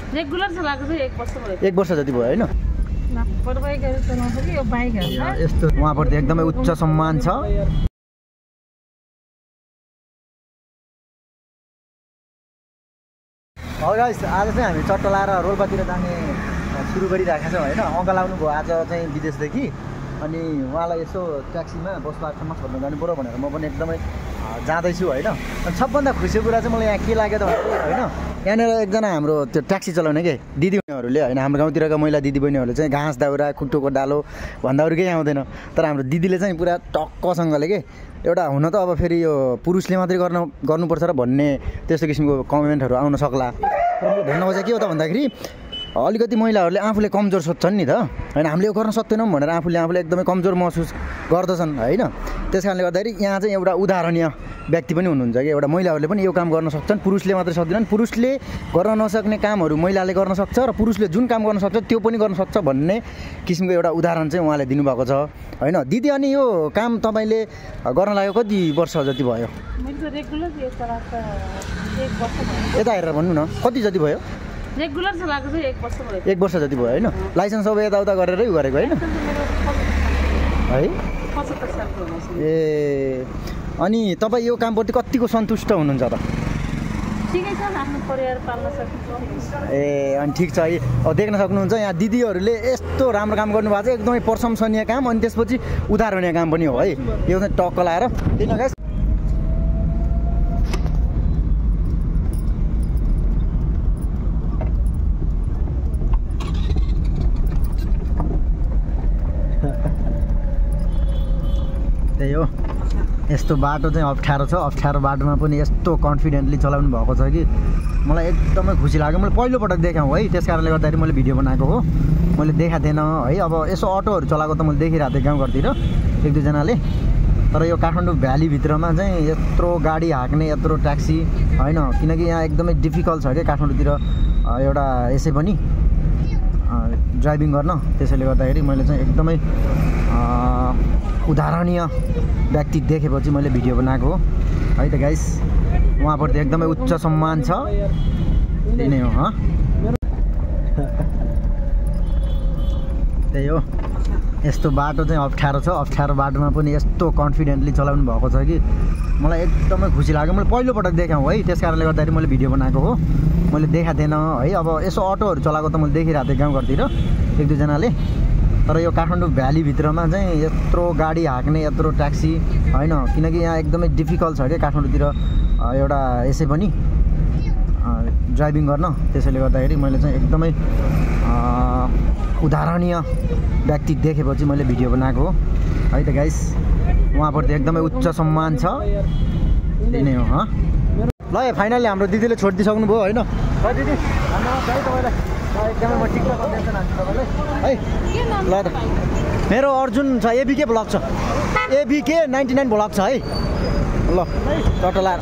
Regular चलाएको चाहिँ 1 वर्ष भयो। 1 वर्ष जति भयो हैन? मोटरबाइकहरु चलाउँछ कि यो बाइकहरु यस्तो उहाँप्रति एकदमै उच्च सम्मान छ। गाइस आज चाहिँ हामी चट्टला र रोल्पातिर जाने सुरु गरिरहेका छौँ होइन। अङ्कल आउनुभयो आज चाहिँ विदेशदेखि, अनि उहाँलाई यसो ट्याक्सीमा बस पार्कसम्म छोड्न जानु पऱ्यो भनेर म पनि एकदमै जाँदैछु होइन। अनि सबभन्दा खुसीको कुरा चाहिँ मलाई यहाँ के लाग्यो त होइन, यहाँनिर एकजना हाम्रो त्यो ट्याक्सी चलाउने के दिदीबहिनीहरूले होइन, हाम्रो गाउँतिरका महिला दिदीबहिनीहरूले चाहिँ घाँस दाउरा खुट्टोको डालो भन्दा अरू केही आउँदैन, तर हाम्रो दिदीले चाहिँ पुरा टक्कसँगले के एउटा हुन त अब फेरि यो पुरुषले मात्रै गर्नुपर्छ र भन्ने त्यस्तो किसिमको कमेन्टहरू आउन सक्ला। भन्नु खोजेको के हो त भन्दाखेरि अलिकति महिलाहरूले आफूले कमजोर सोध्छन् नि त होइन, हामीले यो गर्न सक्दैनौँ भनेर आफूले एकदमै कमजोर महसुस गर्दछन् होइन। त्यस कारणले गर्दाखेरि यहाँ चाहिँ एउटा उदाहरणीय व्यक्ति पनि हुनुहुन्छ कि एउटा महिलाहरूले पनि यो काम गर्न सक्छन्, पुरुषले मात्रै सक्दैनन्। पुरुषले गर्न नसक्ने कामहरू महिलाले गर्न सक्छ र पुरुषले जुन काम गर्न सक्छ त्यो पनि गर्न सक्छ भन्ने किसिमको एउटा उदाहरण चाहिँ उहाँले दिनुभएको छ होइन। दिदी अनि यो काम तपाईँले गर्न लाग्यो कति वर्ष जति भयो? यता हेरेर भन्नु न कति जति भयो? रेगुलर चलाएको चाहिँ 1 वर्ष भयो। 1 वर्ष जति भयो होइन। लाइसेन्स सबै यताउता गरेरै गरेको होइन है? 75 सालको हुनुहुन्छ। ए अनि तपाईँ यो कामप्रति कतिको सन्तुष्ट हुनुहुन्छ त? ठिकै छ, आफ्नो परिवार पाल्न सकिन्छ। ए अनि ठिक छ है। अब देख्न सक्नुहुन्छ यहाँ दिदीहरूले यस्तो राम्रो काम गर्नुभएको छ, एकदमै प्रशंसनीय काम, अनि त्यसपछि उदाहरणीय काम पनि हो है। यो चाहिँ टक्क लाएर किन गाइस त्यही हो। यस्तो बाटो चाहिँ अप्ठ्यारो छ, अप्ठ्यारो बाटोमा पनि यस्तो कन्फिडेन्टली चलाउनु भएको छ कि मलाई एकदमै खुसी लाग्यो। मैले पहिलोपटक देखाउँ है, त्यस कारणले गर्दाखेरि मैले भिडियो बनाएको हो। मैले देखाएको थिएन है, अब यसो अटोहरू चलाएको त मैले देखिरहेको थिएँ गाउँघरतिर 1-2जनाले, तर यो काठमाडौँ भ्यालीभित्रमा चाहिँ यत्रो गाडी हाँक्ने यत्रो ट्याक्सी होइन, किनकि यहाँ एकदमै डिफिकल्ट छ क्या काठमाडौँतिर एउटा यसै पनि ड्राइभिङ गर्न। त्यसैले गर्दाखेरि मैले चाहिँ एकदमै उदाहरणीय व्यक्ति देखेपछि मैले भिडियो बनाएको हो है त गाइस। उहाँप्रति एकदमै उच्च सम्मान छ, त्यही नै हो। त्यही हो। यस्तो बाटो चाहिँ अप्ठ्यारो छ, अप्ठ्यारो बाटोमा पनि यस्तो कन्फिडेन्टली चलाउनु भएको छ कि मलाई एकदमै खुसी लाग्यो। मैले पहिलोपटक देखाउँ है, त्यस कारणले गर्दाखेरि मैले भिडियो बनाएको हो। मैले देखाएको थिएन है, अब यसो अटोहरू चलाएको त मैले देखिरहेको थिएँ गाउँघरतिर 1-2जनाले, तर यो काठमाडौँ भ्यालीभित्रमा चाहिँ यत्रो गाडी हाँक्ने यत्रो ट्याक्सी होइन, किनकि यहाँ एकदमै डिफिकल्ट छ क्या काठमाडौँतिर एउटा यसै पनि ड्राइभिङ गर्न। त्यसैले गर्दाखेरि मैले चाहिँ एकदमै उदाहरणीय व्यक्ति देखेपछि मैले भिडियो बनाएको हो है त गाइस। उहाँप्रति एकदमै उच्च सम्मान छ, त्यही नै हो। ल फाइनली हाम्रो दिदीले छोडिदिइसक्नु भयो होइन। दिदी धन्यवाद है तपाईँलाई, एकदमै म टिकटक कन्टेन्ट हान्छु तपाईँलाई है। ल त मेरो अर्जुन छ, ABK भ्लग छ, ABK 99 भ्लग छ है। ल चट्टला